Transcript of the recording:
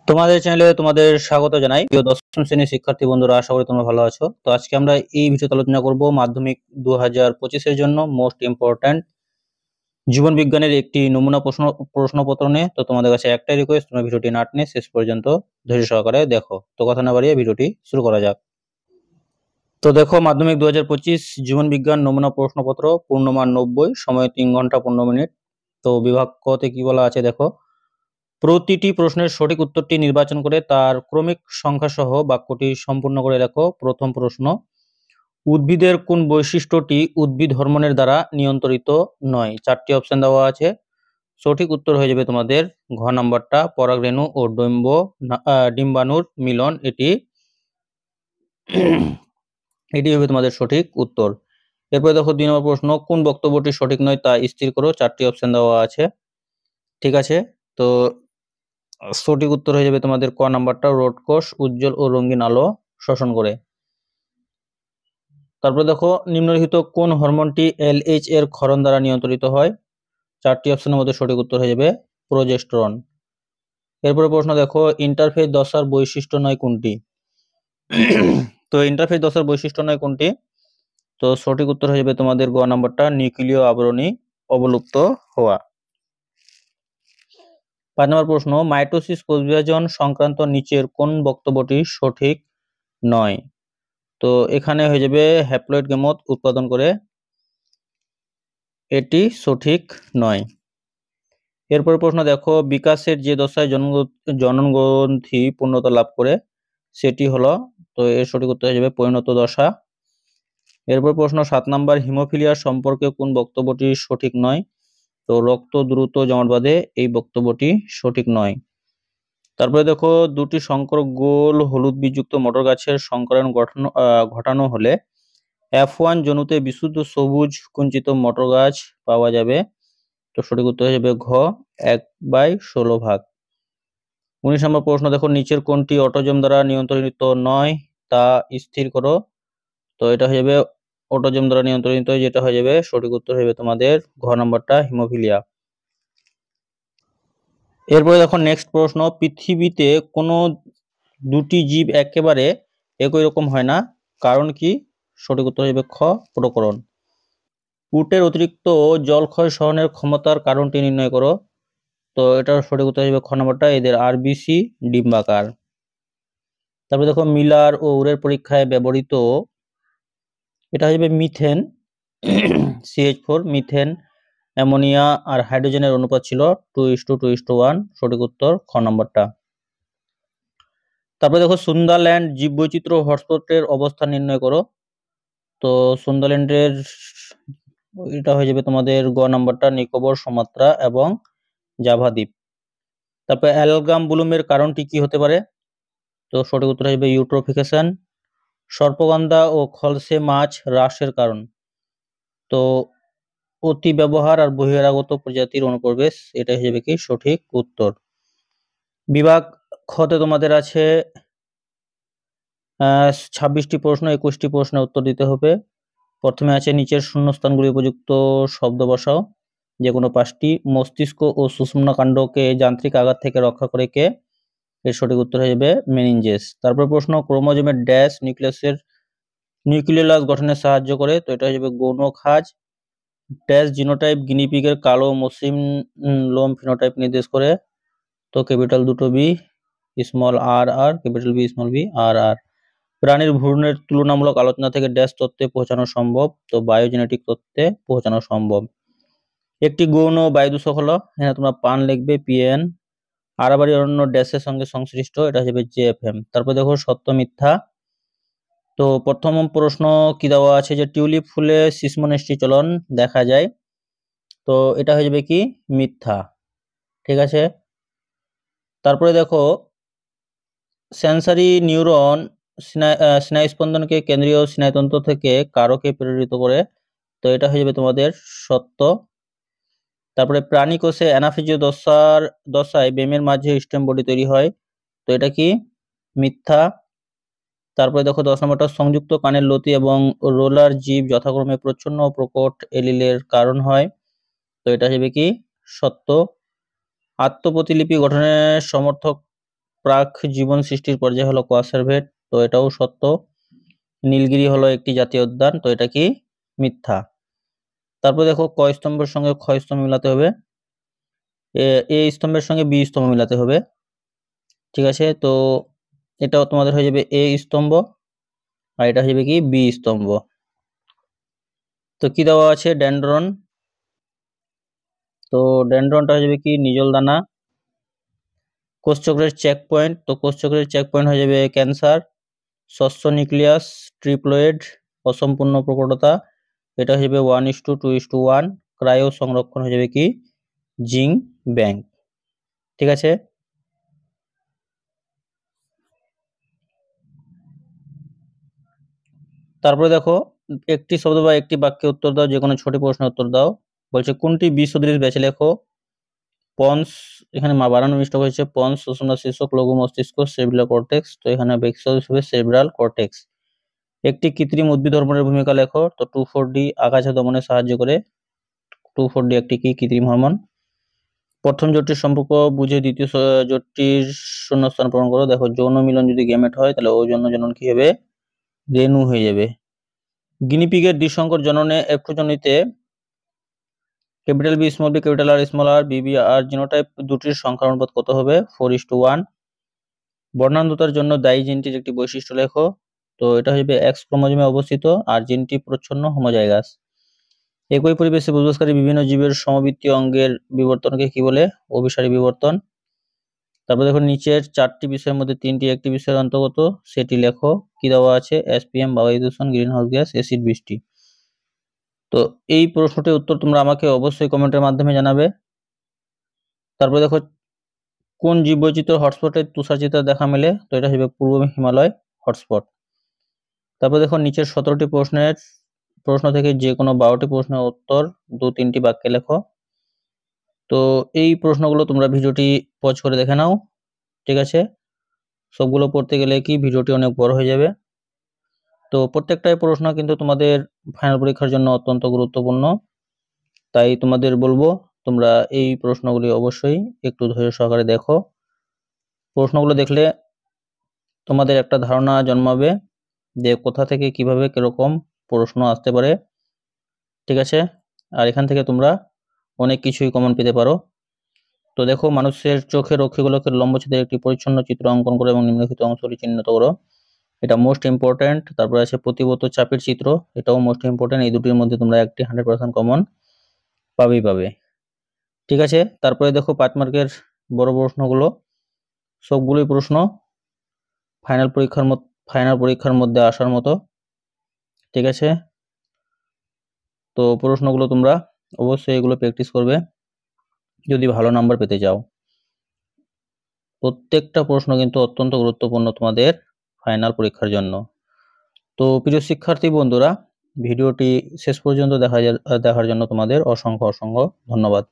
তোমাদের চ্যানেলে তোমাদের স্বাগত জানাই। প্রিয় দশম শ্রেণীর শিক্ষার্থী বন্ধুরা, আশা করি তোমরা ভালো আছো। তো আজকে আমরা এই ভিডিওতে আলোচনা করব মাধ্যমিক 2025-এর জন্য মোস্ট ইম্পর্ট্যান্ট জীবন বিজ্ঞানের একটি নমুনা প্রশ্নপত্র নিয়ে। তো তোমাদের কাছে একটাই রিকোয়েস্ট, তোমরা ভিডিওটি না টেনে শেষ পর্যন্ত ধৈর্য সহকারে দেখো। তো কথা না বাড়িয়ে ভিডিওটি শুরু করা যাক। তো দেখো, মাধ্যমিক 2025 জীবন বিজ্ঞান নমুনা প্রশ্নপত্র, পূর্ণমান 90, সময় 3 ঘন্টা 15 মিনিট। তো বিভাগ ক তে কি বলা আছে দেখো, প্রতিটি প্রশ্নের সঠিক উত্তরটি নির্বাচন করে তার ক্রমিক সংখ্যা সহ বাক্যটি সম্পূর্ণ করে লেখো। প্রথম প্রশ্ন, উদ্ভিদের কোন বৈশিষ্ট্যটি উদ্ভিদ হরমোনের দ্বারা নিয়ন্ত্রিত নয়? 4টি অপশন দেওয়া আছে। সঠিক উত্তর হয়ে যাবে তোমাদের ঘ নাম্বারটা, পরাগরেণু ও ডিম্বাণুর মিলন। এটি হবে তোমাদের সঠিক উত্তর। এরপরে দেখো 2 নম্বর প্রশ্ন, কোন বক্তব্যটি সঠিক নয় তা স্থির করো। 4টি অপশন দেওয়া আছে। ঠিক আছে, তো সঠিক উত্তর হয়ে যাবে তোমাদের ক নাম্বারটা, রোড কোষ উজ্জ্বল ও রঙিন আলো শোষণ করে। তারপরে দেখো, নিম্নলিখিত কোন হরমোনটি এলএইচ এর ক্ষরণ দ্বারা নিয়ন্ত্রিত হয়? 4টি অপশনের মধ্যে সঠিক উত্তর হয়ে যাবে প্রোজেস্টেরন। এরপরে প্রশ্ন দেখো, ইন্টারফেজ দশার বৈশিষ্ট্য নয় কোনটি? তো ইন্টারফেজ দশার বৈশিষ্ট্য নয় কোনটি? তো সঠিক উত্তর হয়ে যাবে তোমাদের গ নাম্বারটা, নিউক্লিয় আবরণী অবলুপ্ত হওয়া। 5 নম্বর প্রশ্ন, মাইটোসিস কোষ বিভাজন সংক্রান্ত নিচের কোন বক্তব্যটি সঠিক নয়? তো এখানে হয়ে যাবে হ্যাপ্লয়েড গেমট উৎপাদন করে, এটি সঠিক নয়। এরপর প্রশ্ন দেখো, বিকাশের যে দশায় জননগ্রন্থি পূর্ণতা লাভ করে সেটি হলো, তো এর সঠিক উত্তর হয়ে যাবে পরিণত দশা। এরপর প্রশ্ন 7 নাম্বার, হিমোফিলিয়া সম্পর্কে কোন বক্তব্যটি সঠিক নয়? তো রক্ত দ্রুত জমাট বাঁধে, এই বক্তব্যটি সঠিক নয়। তারপরে দেখো, দুটি সংকর গোল হলুদ বীজযুক্ত মটর গাছের সংকরণ ঘটানো হলে F1 জনুতে বিশুদ্ধ সবুজ কুঞ্চিত মটর গাছ পাওয়া যাবে। তো সঠিক উত্তর হয়ে যাবে ঘ, 1/16 ভাগ। 19 নম্বর প্রশ্ন দেখো, নিচের কোনটি অটোজম দ্বারা নিয়ন্ত্রিত নয় তা স্থির করো। তো এটা হয়ে যাবে অটোজম দ্বারা নিয়ন্ত্রিত, যেটা হয়ে যাবে সঠিক উত্তর হয়ে যাবে তোমাদের ঘ নম্বরটা, হিমোফিলিয়া। এরপরে দেখো নেক্সট প্রশ্ন, পৃথিবীতে কোনো দুটি জীব একেবারে একই রকম হয় না, কারণ কি? সঠিক উত্তর হবে খ, প্রকরণ। উটের অতিরিক্ত জলক্ষয় সহনের ক্ষমতার কারণটি নির্ণয় করো। তো এটার সঠিক উত্তর হবে খ নম্বরটা, এদের আরবিসি ডিম্বাকার। তারপরে দেখো, মিলার ও উরের পরীক্ষায় ব্যবহৃত, এটা হবে মিথেন CH4, মিথেন, অ্যামোনিয়া আর হাইড্রোজেনের অনুপাত ছিল 2:2:1। সঠিক উত্তর খ নম্বরটা। তারপরে দেখো, সুন্দারল্যান্ড জীববৈচিত্র্য হটস্পটের অবস্থান নির্ণয় করো। তো সুন্দারল্যান্ডের এটা হয়ে যাবে তোমাদের গ নাম্বারটা, নিকোবর, সুমাত্রা এবং জাভা দ্বীপ। তারপরে অ্যালগাম ব্লুমের কারণটি কি হতে পারে? তো সঠিক উত্তর হয়ে যাবে ইউট্রোফিকেশন। সর্পগন্ধা ও খলসে মাছ হ্রাসের কারণ? তো অতি ব্যবহার আর বহিরাগত প্রজাতির অনুপ্রবেশ, এটা হয়ে যাবে কি সঠিক উত্তর। বিভাগ খতে তোমাদের আছে 26টি প্রশ্ন, 21টি প্রশ্নের উত্তর দিতে হবে। প্রথমে আছে নিচের শূন্যস্থানগুলি উপযুক্ত শব্দ বসাও, যে কোনো 5টি। মস্তিষ্ক ও সুষুম্না কাণ্ডকে যান্ত্রিক আঘাত থেকে রক্ষা করে কে? এর সঠিক উত্তর হয়ে যাবে মেনিনজেস। তারপর প্রশ্ন, ক্রোমোজোমের ড্যাশ নিউক্লিয়াসের নিউক্লিওলাস গঠনে সাহায্য করে? তো এটা হয়ে যাবে গৌণ খাঁজ। ড্যাশ জিনোটাইপ গিনিপিগের কালো মসৃণ লোম ফিনোটাইপ নির্দেশ করে? তো ক্যাপিটাল দুটো বি, স্মল আর আর, ক্যাপিটাল বি স্মল বি আর আর। প্রাণীর ভ্রূণের তুলনামূলক আলোচনা থেকে ড্যাশ তত্ত্বে পৌঁছানো সম্ভব? তো বায়োজেনেটিক তত্ত্বে পৌঁছানো সম্ভব। একটি গৌণ বায়ুদূষক হলো, হ্যাঁ তোমরা পান লিখবে পিএন। আরাবাড়ি অরণ্য ড্যাশের সঙ্গে সংশ্লিষ্ট? এটা হবে জেএফএম। তারপর দেখো সত্য মিথ্যা। তো প্রথম প্রশ্ন কি দেওয়া আছে, যে টিউলিপ ফুলে শিশ্মনেষ্টি-চলন দেখা যায়? তো এটা হয়ে যাবে কি মিথ্যা। ঠিক আছে, তারপরে দেখো সেন্সারি নিউরন স্নায়ুস্পন্দনকে কেন্দ্রীয় স্নায়ুতন্ত্র থেকে কারকে প্রেরিত করে? তো এটা হয়ে যাবে তোমাদের সত্য। তারপরে প্রাণী কোষে অ্যানাফেজীয় দশায় বেমের মাঝে স্টেম বডি তৈরি হয়? তো এটা কি মিথ্যা। তারপরে দেখো 10 নম্বরটা, সংযুক্ত কানের লতি এবং রোলার জীব যথাক্রমে প্রচ্ছন্ন ও প্রকট এলিলের কারণ হয়? তো এটা হবে কি সত্য। আত্মপ্রতিলিপি গঠনের সমর্থক প্রাক জীবন সৃষ্টির পর্যায়ে হলো কোয়াসার ভেট, তো এটাও সত্য। নীলগিরি হলো একটি জাতীয় উদ্যান, তো এটা কি মিথ্যা। তারপর দেখো ক স্তম্ভের সঙ্গে খ স্তম্ভ মিলাতে হবে, এ স্তম্ভের সঙ্গে বি স্তম্ভ মিলাতে হবে। ঠিক আছে, তো এটাও তোমাদের হয়ে যাবে এ স্তম্ভ আর এটা হয়ে যাবে কি বি স্তম্ভ। তো কি দেওয়া আছে ড্যান্ড্রন, তো ড্যান্ড্রনটা হয়ে যাবে কি নিজল দানা। কোষচক্রের চেক পয়েন্ট, তো কোষচক্রের চেক পয়েন্ট হয়ে যাবে ক্যান্সার। শস্য নিউক্লিয়াস ট্রিপ্লয়েড অসম্পূর্ণ প্রকটতা, এটা হয়ে যাবে 1:2:1। ক্রায়ো সংরক্ষণ হয়ে যাবে কি জিঙ্ক ব্যাংক। ঠিক আছে, তারপরে দেখো একটি শব্দ বা একটি বাক্যে উত্তর দাও, যে কোনো ছোট প্রশ্নের উত্তর দাও। বলছে কোনটি বিসদৃশ বেছে লেখো। পন্স, এখানে বানানো মিস্টেক হয়েছে, পন্স সুষুম্না শীর্ষক লঘু মস্তিষ্ক সেরিব্রাল কর্টেক্স, তো এখানে বেক্সল হিসেবে সেরিব্রাল কর্টেক্স। একটি কৃত্রিম উদ্ভিদ হরমোনের ভূমিকা লেখো, তো 2,4-D আগাছা দমনে সাহায্য করে। 2,4-D একটি কি কৃত্রিম হরমোন। প্রথম জোটটির সম্পর্ক বুঝে দ্বিতীয় জোটটির শূন্যস্থান পূরণ করো। দেখো যৌন মিলন যদি গ্যামেট হয় তাহলে ওই জন্য কি হবে রেণু হয়ে যাবে। গিনিপিগের দ্বিসংকর জননে F2 capital B small B capital R small R BB R genotype দুটির সংখ্যার অনুপাত কত হবে 4:1। বর্ণান্ধতার জন্য দায়ী জিনটির একটি বৈশিষ্ট্য লেখো, তো এটা হবে এক্স ক্রোমোজোমে অবস্থিত আর জিনটি প্রচ্ছন্ন হোমোজাইগাস। একই পরিবেশে বসবাসকারী বিভিন্ন জীবের সমবৃত্তীয় অঙ্গের বিবর্তনকে কি বলে অভিসারী বিবর্তন। তারপর দেখো নিচের চারটি বিষয়ের মধ্যে তিনটি একটি বিষয়ের অন্তর্গত, সেটি লেখো। কি দেওয়া আছে এসপিএম, বায়ু দূষণ, গ্রিনহাউস গ্যাস, অ্যাসিড বৃষ্টি। তো এই প্রশ্নটির উত্তর তোমরা আমাকে অবশ্যই কমেন্টের মাধ্যমে জানাবে। তারপর দেখো কোন জীববৈচিত্র্য হটস্পটে তুষারচিত্র দেখা মেলে, তো এটা হবে পূর্ব হিমালয় হটস্পট। তারপর দেখো নিচের 17টি প্রশ্ন থেকে যে কোনো 12টি প্রশ্নের উত্তর 2-3টি বাক্যে লেখো। তো এই প্রশ্নগুলো তোমরা ভিডিওটি পজ করে দেখে নাও। ঠিক আছে, সবগুলো পড়তে গেলে কি ভিডিওটি অনেক বড় হয়ে যাবে। তো প্রত্যেকটাই প্রশ্ন কিন্তু তোমাদের ফাইনাল পরীক্ষার জন্য অত্যন্ত গুরুত্বপূর্ণ, তাই তোমাদের বলবো তোমরা এই প্রশ্নগুলি অবশ্যই একটু ধৈর্য সহকারে দেখো। প্রশ্নগুলো দেখলে তোমাদের একটা ধারণা জন্মাবে যে কোথা থেকে কিভাবে কিরকম প্রশ্ন আসতে পারে। ঠিক আছে, আর এখান থেকে তোমরা অনেক কিছুই কমন পেতে পারো। তো দেখো মানুষের চোখের রক্ষীগুলোকে লম্বচ্ছেদের একটি পরিচ্ছন্ন চিত্র অঙ্কন করো এবং নিম্নলিখিত অংশটি চিহ্নিত করো, এটা মোস্ট ইম্পর্টেন্ট। তারপরে আছে প্রতিবত চাপের চিত্র, এটাও মোস্ট ইম্পর্টেন্ট। এই দুটির মধ্যে তোমরা একটি 100% কমন পাবে। ঠিক আছে, তারপরে দেখো 5 মার্কের বড় প্রশ্নগুলো, সবগুলোই প্রশ্ন ফাইনাল পরীক্ষার মধ্যে আসার মতো। ঠিক আছে, তো প্রশ্নগুলো তোমরা অবশ্যই এগুলো প্র্যাকটিস করবে যদি ভালো নাম্বার পেতে চাও। প্রত্যেকটা প্রশ্ন কিন্তু অত্যন্ত গুরুত্বপূর্ণ তোমাদের ফাইনাল পরীক্ষার জন্য। তো প্রিয় শিক্ষার্থী বন্ধুরা, ভিডিওটি শেষ পর্যন্ত দেখার জন্য তোমাদের অসংখ্য ধন্যবাদ।